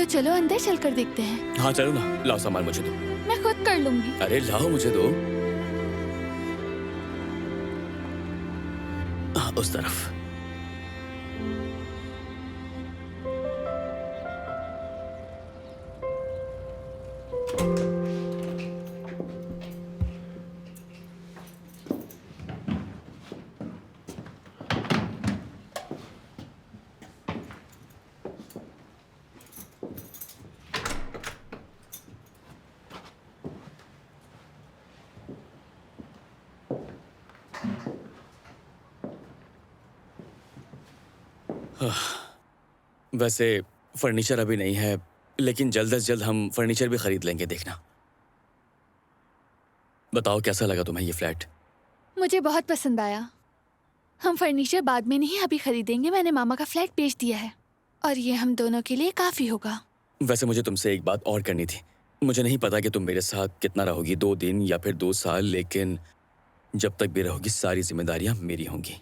तो चलो अंदर चलकर देखते हैं। हाँ चलो ना, लाओ सामान मुझे दो। मैं खुद कर लूंगी। अरे लाओ मुझे दो। उस तरफ। वैसे फर्नीचर अभी नहीं है, लेकिन जल्द से जल्द हम फर्नीचर भी खरीद लेंगे, देखना। बताओ कैसा लगा तुम्हें ये फ्लैट? मुझे बहुत पसंद आया। हम फर्नीचर बाद में नहीं, अभी खरीदेंगे। मैंने मामा का फ्लैट बेच दिया है और ये हम दोनों के लिए काफी होगा। वैसे मुझे तुमसे एक बात और करनी थी। मुझे नहीं पता कि तुम मेरे साथ कितना रहोगी, 2 दिन या फिर 2 साल, लेकिन जब तक भी रहोगी सारी जिम्मेदारियां मेरी होंगी।